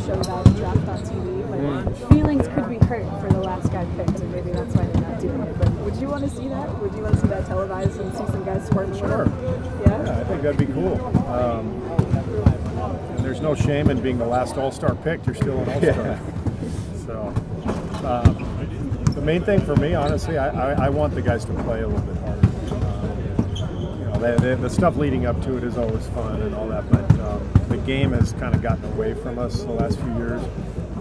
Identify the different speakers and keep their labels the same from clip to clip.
Speaker 1: show that draft on TV, but feelings could be hurt for the last guy picked, and maybe that's why they're not doing it. But would you want to see that? Would you want to see that televised and see some guys squirt?
Speaker 2: Sure. Yeah, I think that'd be cool. And there's no shame in being the last All-Star picked. You're still an All-Star.
Speaker 3: Yeah.
Speaker 2: So the main thing for me, honestly, I want the guys to play a little bit harder. The stuff leading up to it is always fun and all that, but the game has kind of gotten away from us the last few years.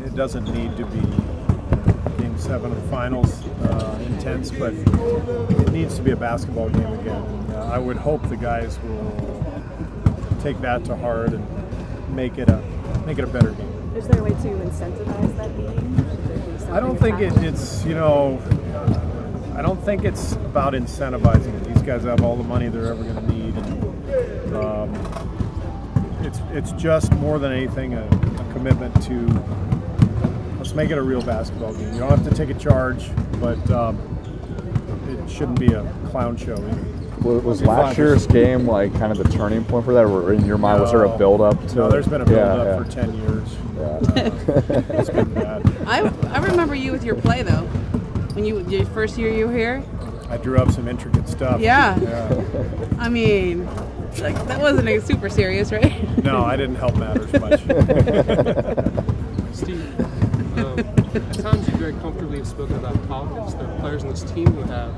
Speaker 2: It doesn't need to be Game 7 of the finals intense, but it needs to be a basketball game again. And, I would hope the guys will take that to heart and make it a better game.
Speaker 1: Is there a way to incentivize that game?
Speaker 2: I don't think it's I don't think it's about incentivizing it. These guys have all the money they're ever going to need. And, it's just more than anything a commitment to let's make it a real basketball game. You don't have to take a charge, but it shouldn't be a clown show either.
Speaker 3: Was last year's game like kind of the turning point for that? Or in your mind, was there a build-up to?
Speaker 2: No, there's been a build-up for 10 years.
Speaker 3: Yeah.
Speaker 2: It's been bad.
Speaker 4: I remember you with your play though. When your first year you were here?
Speaker 2: I drew up some intricate stuff.
Speaker 4: Yeah. I mean, like that wasn't super serious, right?
Speaker 2: No, I didn't help matters much.
Speaker 5: Steve, at times you very comfortably have spoken about politics. There are players on this team who have.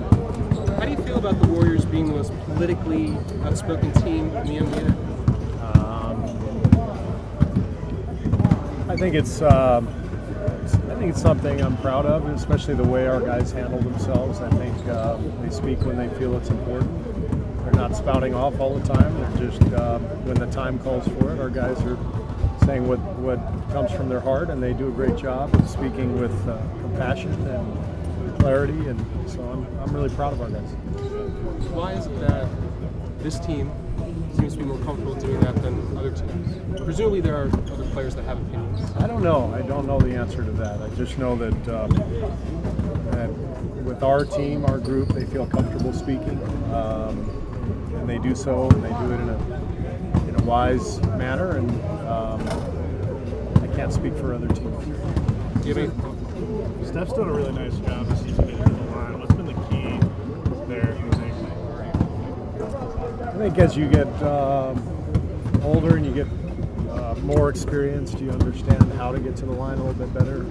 Speaker 5: How do you feel about the Warriors being the most politically outspoken team in the NBA?
Speaker 2: I think it's something I'm proud of, especially the way our guys handle themselves. I think they speak when they feel it's important. They're not spouting off all the time. They're just, when the time calls for it, our guys are saying what comes from their heart, and they do a great job of speaking with compassion and clarity, and so I'm really proud of our guys.
Speaker 5: Why is it that this team seems to be more comfortable doing that than other teams? Presumably there are other players that have opinions.
Speaker 2: I don't know. I don't know the answer to that. I just know that, that with our team, our group, they feel comfortable speaking, and they do so, and they do it in a wise manner. And I can't speak for other teams.
Speaker 6: Steph's done a really nice job this season getting to the line. What's been the key there, you think?
Speaker 2: I think as you get older and you get more experienced, you understand how to get to the line a little bit better.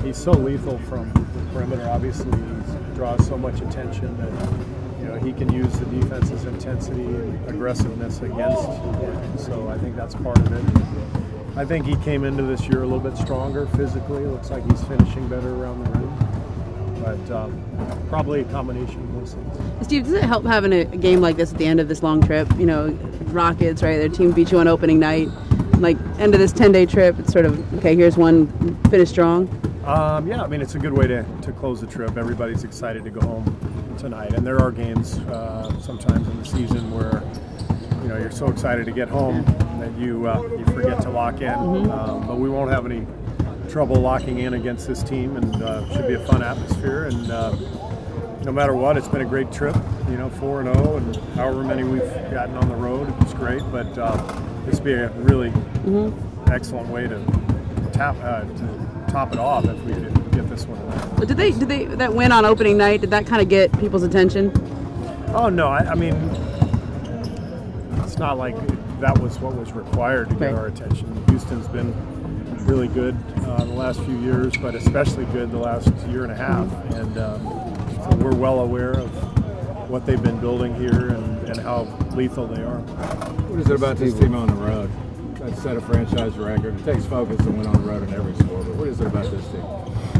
Speaker 2: He's so lethal from the perimeter. Obviously, he draws so much attention that he can use the defense's intensity and aggressiveness against him. So I think that's part of it. I think he came into this year a little bit stronger physically. It looks like he's finishing better around the rim. But probably a combination of those things.
Speaker 4: Steve, does it help having a game like this at the end of this long trip? Rockets, right? Their team beat you on opening night. Like, end of this 10-day trip, it's sort of, okay, here's one, finish strong.
Speaker 2: Yeah, I mean, it's a good way to close the trip. Everybody's excited to go home tonight. And there are games sometimes in the season where, you're so excited to get home that you forget to lock in.
Speaker 4: Mm-hmm.
Speaker 2: But we won't have any trouble locking in against this team, and should be a fun atmosphere. And no matter what, it's been a great trip. 4-0, and however many we've gotten on the road, it's great. But this would be a really excellent way to top it off if we could get this one away.
Speaker 4: Did they that win on opening night? Did that kind of get people's attention?
Speaker 2: Oh no, I mean, it's not like that was what was required to get our attention. Houston's been really good the last few years, but especially good the last year and a half, and so we're well aware of what they've been building here and how lethal they are.
Speaker 7: What is it about this team on the road that set a franchise record? It takes focus to win on the road in every sport, but what is it about this team?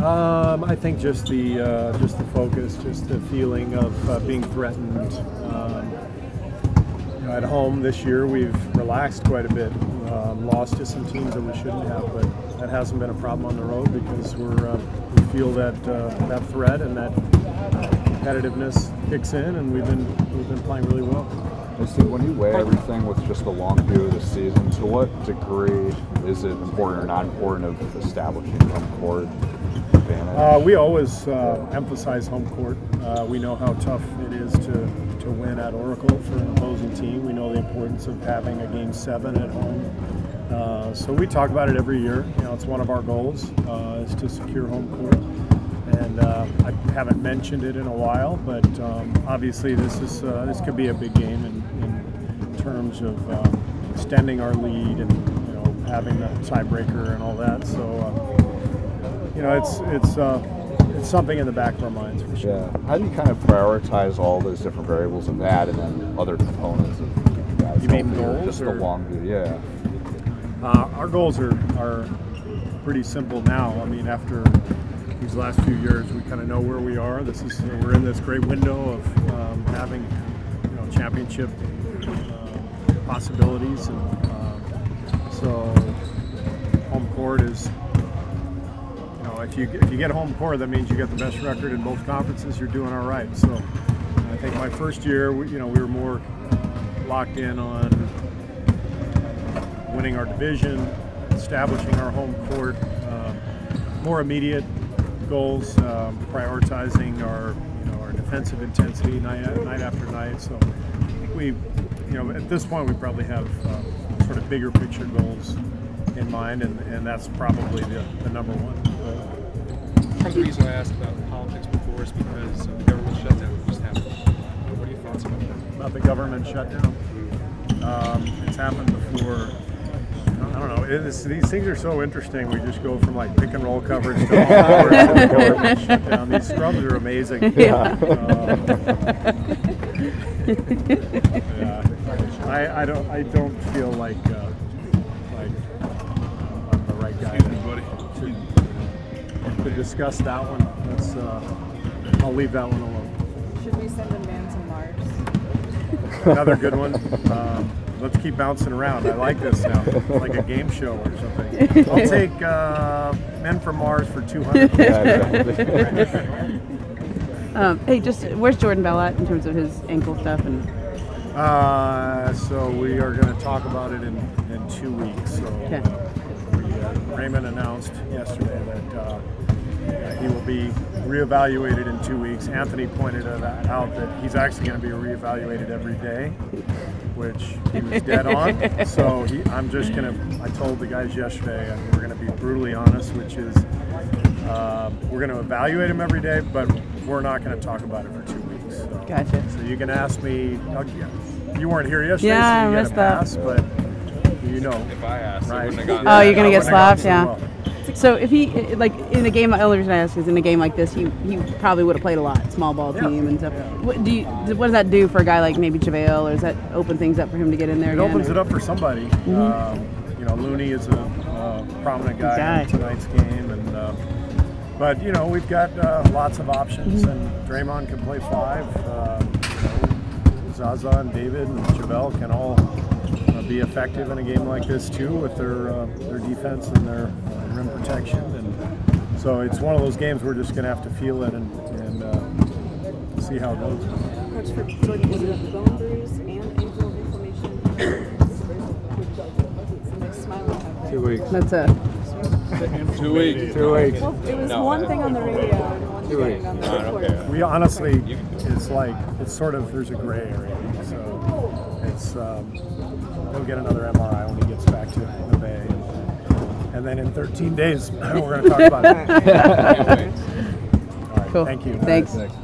Speaker 2: I think just the focus, just the feeling of being threatened. At home this year, we've relaxed quite a bit. Lost to some teams that we shouldn't have, but that hasn't been a problem on the road because we feel that threat and that competitiveness kicks in, and we've been playing really well.
Speaker 3: Steve, when you weigh everything with just the long view of the season, to what degree is it important or not important of establishing home court advantage?
Speaker 2: We always emphasize home court. We know how tough it is to win at Oracle for an opposing team. We know the importance of having a Game 7 at home. So we talk about it every year. You know, it's one of our goals is to secure home court. And I haven't mentioned it in a while, but obviously this could be a big game in terms of extending our lead and having the tiebreaker and all that. So it's something in the back of our minds for sure.
Speaker 3: Yeah. How do you kind of prioritize all those different variables of that and then other components of guys?
Speaker 2: You mean goals?
Speaker 3: Just the long view, yeah.
Speaker 2: Our goals are pretty simple now. I mean, after these last few years, we kind of know where we are. We're in this great window of having championship possibilities, and so home court is. If you get home court, that means you get the best record in both conferences. You're doing all right. So I think my first year, we were more locked in on winning our division, establishing our home court, more immediate goals, prioritizing our defensive intensity night after night. So I think we, at this point, we probably have sort of bigger picture goals in mind, and that's probably the number one.
Speaker 5: Part of the reason I asked about politics before is because of the government shutdown that just happened. What are your thoughts about that?
Speaker 2: About the government shutdown? It's happened before. I don't know. These things are so interesting. We just go from like pick and roll coverage to all the government shutdown. These scrums are amazing. Yeah. I don't feel like I'm the right guy to discuss that one. I'll leave that one alone.
Speaker 1: Should we send a man to Mars?
Speaker 2: Another good one. Let's keep bouncing around. I like this now. Like a game show or something. I'll take Men from Mars for 200.
Speaker 4: Hey, where's Jordan Bell at in terms of his ankle stuff? And
Speaker 2: so we are going to talk about it in 2 weeks. So
Speaker 4: okay.
Speaker 2: Raymond announced yesterday that he will be reevaluated in 2 weeks. Anthony pointed out that he's actually going to be reevaluated every day, which he was dead on. So I told the guys yesterday, and we're going to be brutally honest, which is we're going to evaluate him every day, but we're not going to talk about it for 2 weeks. So,
Speaker 4: gotcha.
Speaker 2: So you can ask me. You weren't here yesterday,
Speaker 4: yeah,
Speaker 2: so you
Speaker 4: I
Speaker 2: get
Speaker 4: missed
Speaker 2: a
Speaker 4: that.
Speaker 2: pass, but
Speaker 6: If I asked,
Speaker 2: right?
Speaker 6: wouldn't have gotten
Speaker 4: Oh, you're going to get slapped,
Speaker 2: so
Speaker 4: yeah.
Speaker 2: well.
Speaker 4: So if he, like, in a game, the only reason I ask is in a game like this, he probably would have played a lot, small ball team and stuff.
Speaker 2: Yeah.
Speaker 4: What does that do for a guy like maybe JaVale, or does that open things up for him to get in there
Speaker 2: It
Speaker 4: again?
Speaker 2: opens it up for somebody. Looney is a prominent guy in tonight's game, and but we've got lots of options, and Draymond can play 5. Zaza and David and JaVale can all be effective in a game like this too, with their defense and their rim protection, and so it's one of those games we're just going to have to feel it and see how it goes.
Speaker 1: Coach, for Jordan, is it a bone bruise and ankle inflammation? Somebody's smiling.
Speaker 7: 2 weeks.
Speaker 4: That's
Speaker 6: 2 weeks.
Speaker 7: 2 weeks.
Speaker 1: Well, it was one thing on the radio and one
Speaker 7: 2
Speaker 1: thing
Speaker 7: weeks.
Speaker 1: on the court.
Speaker 2: We honestly, it's sort of, there's a gray area, so it's he'll get another MRI when he gets back to the Bay, and then in 13 days we're going to talk about it. All right,
Speaker 4: cool.
Speaker 2: Thank you.
Speaker 4: Thanks.
Speaker 7: Thanks.